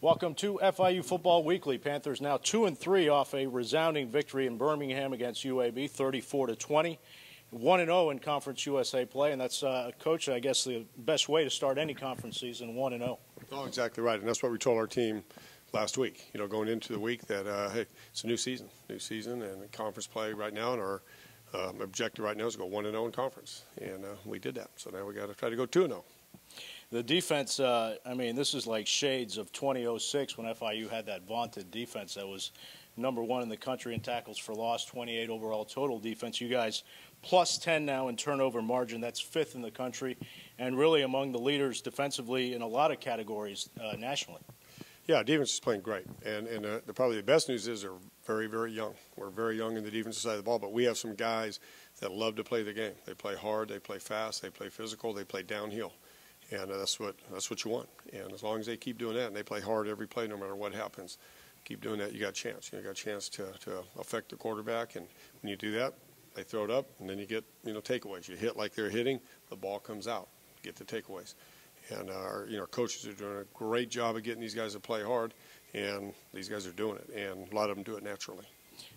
Welcome to FIU Football Weekly. Panthers now 2-3 off a resounding victory in Birmingham against UAB, 34-20. 1-0 in Conference USA play, and that's, Coach, I guess the best way to start any conference season, 1-0. Oh, exactly right, and that's what we told our team last week, going into the week that, hey, it's a new season and conference play right now, and our objective right now is to go 1-0 in conference, and we did that. So now we got to try to go 2-0. The defense, I mean, this is like shades of 2006 when FIU had that vaunted defense that was #1 in the country in tackles for loss, 28 overall total defense. You guys plus 10 now in turnover margin. That's 5th in the country and really among the leaders defensively in a lot of categories nationally. Yeah, defense is playing great, and probably the best news is they're very, very young. We're very young in the defensive side of the ball, but we have some guys that love to play the game. They play hard, they play fast, they play physical, they play downhill. And that's what you want. And as long as they keep doing that and they play hard every play, no matter what happens, keep doing that, you got a chance. You got a chance to affect the quarterback. And when you do that, they throw it up, and then you get takeaways. You hit like they're hitting, the ball comes out. Get the takeaways. And our coaches are doing a great job of getting these guys to play hard, and these guys are doing it. And a lot of them do it naturally.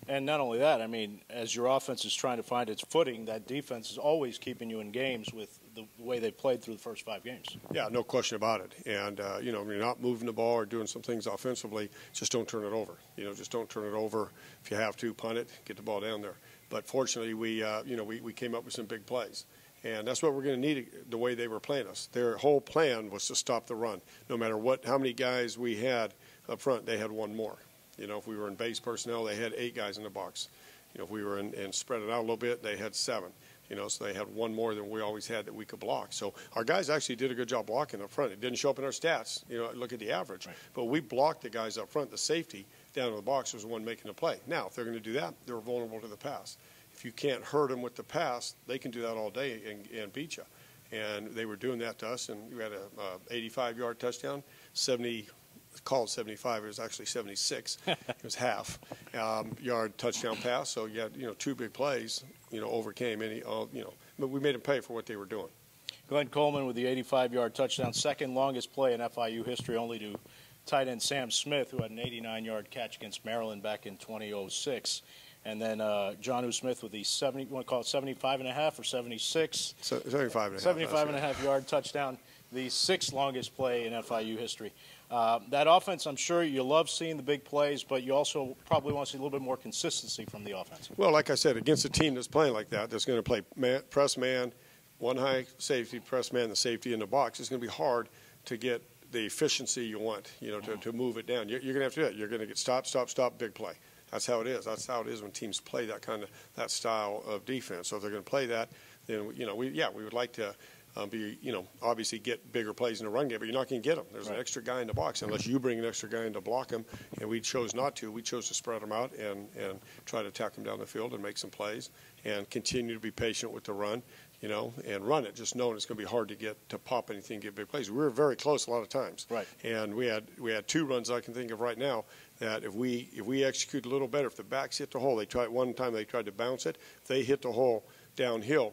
And not only that, I mean, as your offense is trying to find its footing, that defense is always keeping you in games with the way they played through the first 5 games. Yeah, no question about it. And, when you're not moving the ball or doing some things offensively, just don't turn it over. Just don't turn it over. If you have to, punt it, get the ball down there. But fortunately, we came up with some big plays. And that's what we're going to need the way they were playing us. Their whole plan was to stop the run. No matter how many guys we had up front, they had one more. If we were in base personnel, they had 8 guys in the box. If we were in spread it out a little bit, they had 7. So they had one more than we always had that we could block. So our guys actually did a good job blocking up front. It didn't show up in our stats. Look at the average. Right. But we blocked the guys up front. The safety down in the box was the one making the play. Now, if they're going to do that, they're vulnerable to the pass. If you can't hurt them with the pass, they can do that all day and beat you. And they were doing that to us, and we had a 85-yard touchdown, called 75. It was actually 76. It was half yard touchdown pass. So you had 2 big plays. Overcame any. But we made them pay for what they were doing. Glenn Coleman with the 85-yard touchdown, second longest play in FIU history, only to tight end Sam Smith, who had an 89-yard catch against Maryland back in 2006. And then Jonnu Smith with the 75.5 or 76? 75.5. 75.5-yard touchdown, the 6th longest play in FIU history. That offense, I'm sure you love seeing the big plays, but you also probably want to see a little bit more consistency from the offense. Well, like I said, against a team that's playing like that, that's going to play press man, one high safety, press man, the safety in the box, it's going to be hard to get the efficiency you want, to move it down. You're going to have to do that. You're going to get stop, big play. That's how it is. That's how it is when teams play that style of defense. So if they're going to play that, then we would like to obviously get bigger plays in the run game, but you're not going to get them. There's an extra guy in the box unless you bring an extra guy in to block them, and we chose not to. We chose to spread them out and try to attack them down the field and make some plays and continue to be patient with the run, and run it, just knowing it's going to be hard to pop anything, get big plays. We were very close a lot of times. Right. And we had 2 runs I can think of right now that if we execute a little better, if the backs hit the hole, they tried to bounce it. If they hit the hole downhill,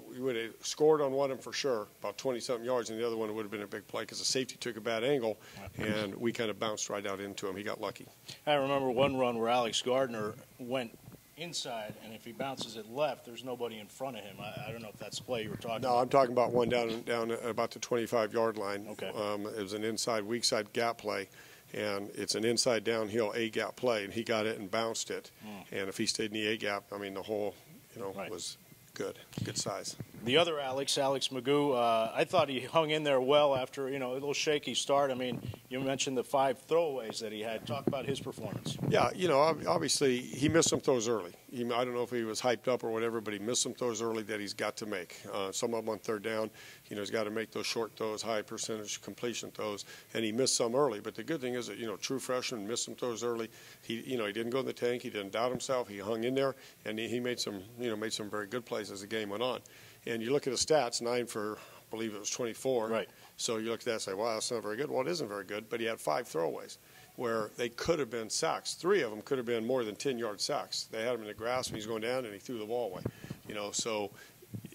we would have scored on one of them for sure, about 20-something yards, and the other one would have been a big play because the safety took a bad angle, and we kind of bounced right out into him. He got lucky. I remember one run where Alex Gardner went inside, and if he bounces it left, there's nobody in front of him. I don't know if that's the play you were talking about. No, I'm talking about one down about the 25-yard line. Okay. It was an inside, weak side gap play, and it's an inside downhill A-gap play, and he got it and bounced it. And if he stayed in the A-gap, I mean, the hole, was good size. The other Alex Magoo, I thought he hung in there well after, a little shaky start. I mean, you mentioned the 5 throwaways that he had. Talk about his performance. Yeah, obviously he missed some throws early. I don't know if he was hyped up or whatever, but he missed some throws early that he's got to make. Some of them on 3rd down. He's got to make those short throws, high percentage completion throws, and he missed some early. But the good thing is that, true freshman missed some throws early. He didn't go in the tank. He didn't doubt himself. He hung in there, and he made some very good plays as the game went on. And you look at the stats, 9 for, I believe it was 24. Right. So you look at that and say, wow, that's not very good. Well, it isn't very good, but he had 5 throwaways where they could have been sacks. 3 of them could have been more than 10-yard sacks. They had him in the grass when he was going down, and he threw the ball away. So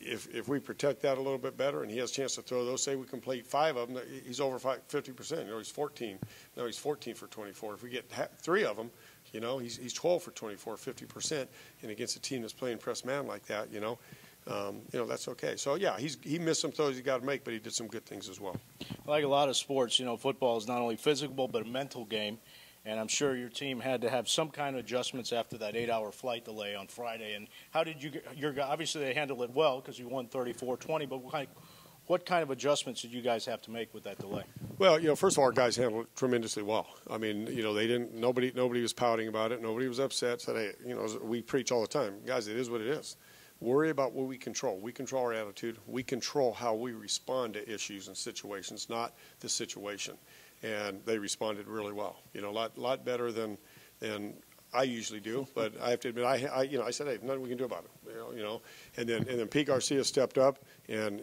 if we protect that a little bit better and he has a chance to throw those, say we complete 5 of them, he's over 50%. He's 14. No, he's 14 for 24. If we get 3 of them, he's 12 for 24, 50%. And against a team that's playing press man like that, that's okay. So, yeah, he missed some throws he got to make, but he did some good things as well. Like a lot of sports, football is not only physical but a mental game. And I'm sure your team had to have some kind of adjustments after that 8-hour flight delay on Friday. And how did obviously they handled it well because you won 34-20, but what kind of adjustments did you guys have to make with that delay? Well, first of all, our guys handled it tremendously well. I mean, they didn't. Nobody was pouting about it. Nobody was upset. Said, hey, we preach all the time, guys. It is what it is. Worry about what we control. We control our attitude. We control how we respond to issues and situations, not the situation. And they responded really well. A lot better than I usually do. But I have to admit, I said, hey, nothing we can do about it. And then Pete Garcia stepped up and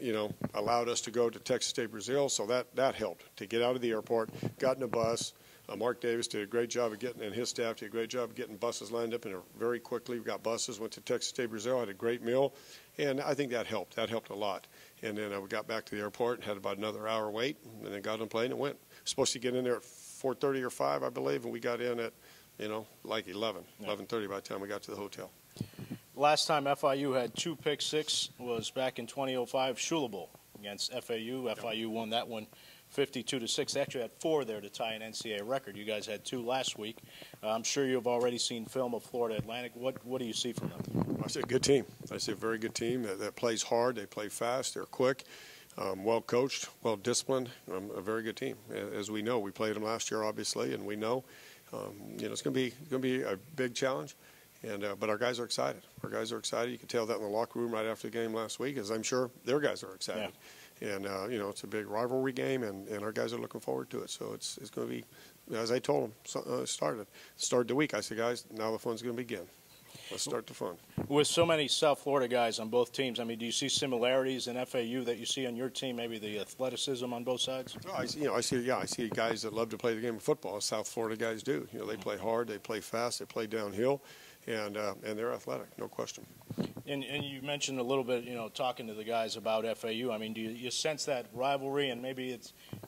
allowed us to go to Texas State Brazil. So that helped to get out of the airport, got in a bus. Mark Davis did a great job of and his staff did a great job of getting buses lined up very quickly. We got buses, went to Texas State Brazil, had a great meal, and I think that helped. That helped a lot. And then we got back to the airport, had about another hour wait, and then got on the plane and went. Supposed to get in there at 4:30 or 5, I believe, and we got in at, like 11:30 by the time we got to the hotel. Last time FIU had 2 pick-six was back in 2005 Shula Bowl against FAU. Yep. FIU won that one 52-6. They actually had 4 there to tie an NCAA record. You guys had 2 last week. I'm sure you've already seen film of Florida Atlantic. What do you see from them? I see a good team. I see a very good team that plays hard. They play fast. They're quick. Well coached, well disciplined, a very good team. As we know, we played them last year, obviously, and we know, it's going to be a big challenge. But our guys are excited. Our guys are excited. You could tell that in the locker room right after the game last week, as I'm sure their guys are excited. Yeah. And it's a big rivalry game, and our guys are looking forward to it. So it's going to be, as I told them, started the week. I said, guys, now the fun's going to begin. Let's start the fun. With so many South Florida guys on both teams, I mean, do you see similarities in FAU that you see on your team? Maybe the athleticism on both sides. Oh, I see guys that love to play the game of football. As South Florida guys do. They play hard, they play fast, they play downhill, and they're athletic, no question. And you mentioned a little bit, talking to the guys about FAU. I mean, do you sense that rivalry? And maybe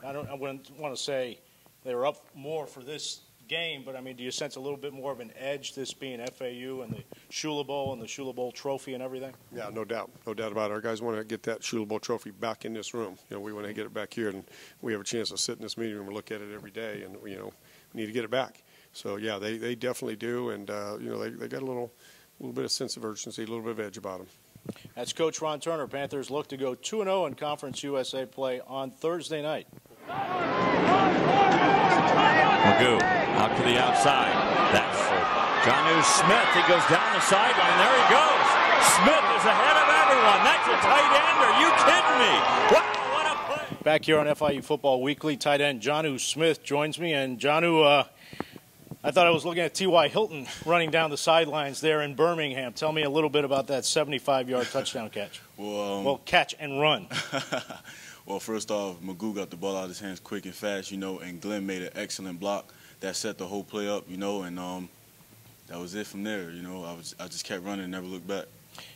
I wouldn't want to say they were up more for this game, but I mean, do you sense a little bit more of an edge, this being FAU and the Shula Bowl and the Shula Bowl trophy and everything? Yeah, no doubt about it. Our guys want to get that Shula Bowl trophy back in this room. We want to get it back here, and we have a chance to sit in this meeting room and look at it every day, and we need to get it back. So yeah, they definitely do, and they got a little bit of sense of urgency, a little bit of edge about them. That's Coach Ron Turner. Panthers look to go 2-0 in Conference USA play on Thursday night. Magoo out to the outside. That's Jonnu Smith. He goes down the sideline. There he goes. Smith is ahead of everyone. That's a tight end. Are you kidding me? Wow, what a play. Back here on FIU Football Weekly, tight end Jonnu Smith joins me. And Jonnu, I thought I was looking at T.Y. Hilton running down the sidelines there in Birmingham. Tell me a little bit about that 75-yard touchdown catch. Well, catch and run. Well, first off, Magoo got the ball out of his hands quick and fast, and Glenn made an excellent block that set the whole play up, and that was it from there. I just kept running and never looked back.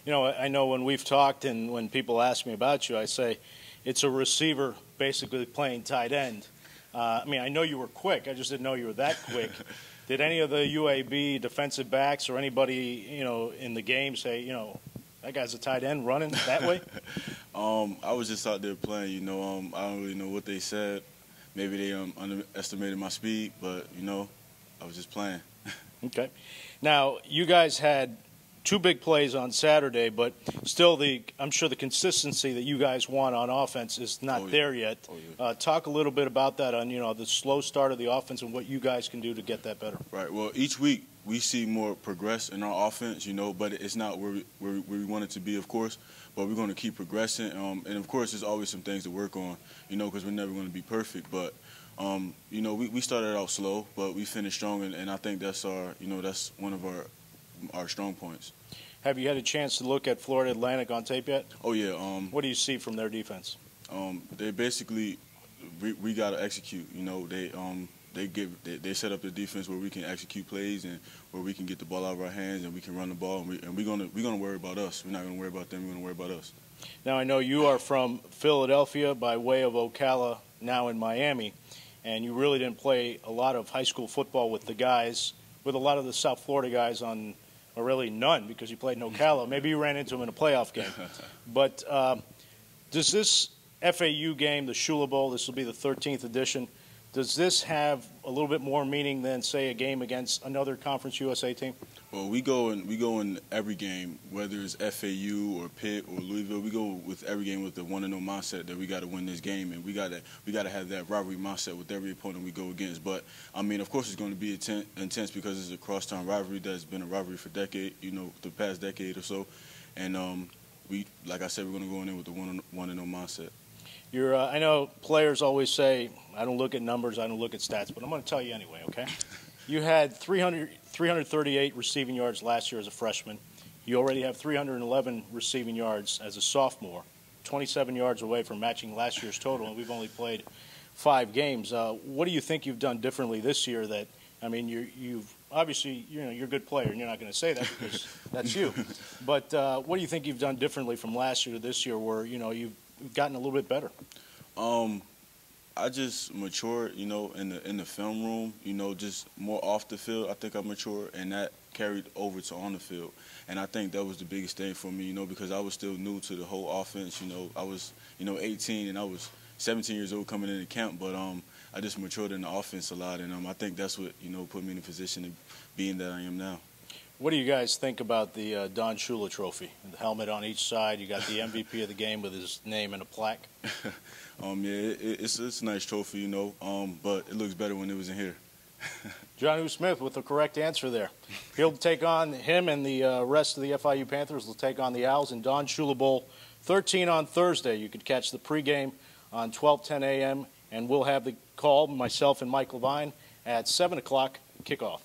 I know when we've talked and when people ask me about you, I say it's a receiver basically playing tight end. I know you were quick. I just didn't know you were that quick. Did any of the UAB defensive backs or anybody, in the game say, that guy's a tight end running that way? I was just out there playing, I don't really know what they said. Maybe they underestimated my speed, but, I was just playing. Okay. Now, you guys had 2 big plays on Saturday, but still I'm sure the consistency that you guys want on offense is not there yet. Oh, yeah. Talk a little bit about that on, the slow start of the offense and what you guys can do to get that better. Right. Well, each week we see more progress in our offense, but it's not where we want it to be, of course. But we're going to keep progressing. And, of course, there's always some things to work on, because we're never going to be perfect. But, we started out slow, but we finished strong, and I think that's that's one of our strong points. Have you had a chance to look at Florida Atlantic on tape yet? Oh, yeah. What do you see from their defense? They basically we got to execute. they set up the defense where we can execute plays and where we can get the ball out of our hands and we can run the ball, and we're gonna worry about us. We're not gonna worry about them. We're gonna worry about us. Now, I know you are from Philadelphia by way of Ocala, now in Miami, and you really didn't play a lot of high school football with a lot of the South Florida guys or really none, because you played in Ocala. Maybe you ran into them in a playoff game. But does this FAU game, the Shula Bowl, this will be the 13th edition, does this have a little bit more meaning than, say, a game against another Conference USA team? Well, we go in every game, whether it's FAU or Pitt or Louisville. We go with every game with the 1-0 mindset that we got to win this game, and we got to have that rivalry mindset with every opponent we go against. But I mean, of course, it's going to be intense because it's a crosstown rivalry that's been a rivalry for the past decade or so, and like I said, we're going to go in with the 1-0 mindset. I know players always say, I don't look at numbers, I don't look at stats, but I'm going to tell you anyway, okay? You had 338 receiving yards last year as a freshman. You already have 311 receiving yards as a sophomore, 27 yards away from matching last year's total, and we've only played 5 games. What do you think you've done differently this year that, I mean, you've obviously, you're a good player, and you're not going to say that because that's you. But what do you think you've done differently from last year to this year where, you've gotten a little bit better? I just matured, in the film room, just more off the field. I think I matured, and that carried over to on the field. And I think that was the biggest thing for me, because I was still new to the whole offense. I was, 18, and I was 17 years old coming into camp, but I just matured in the offense a lot, and I think that's what, put me in a position of being that I am now. What do you guys think about the Don Shula trophy? The helmet on each side. You got the MVP of the game with his name and a plaque. It's a nice trophy, but it looks better when it was in here. Jonnu Smith with the correct answer there. He'll take on him, and the rest of the FIU Panthers will take on the Owls in Don Shula Bowl 13 on Thursday. You could catch the pregame on 12:10 a.m., and we'll have the call, myself and Mike Levine, at 7 o'clock kickoff.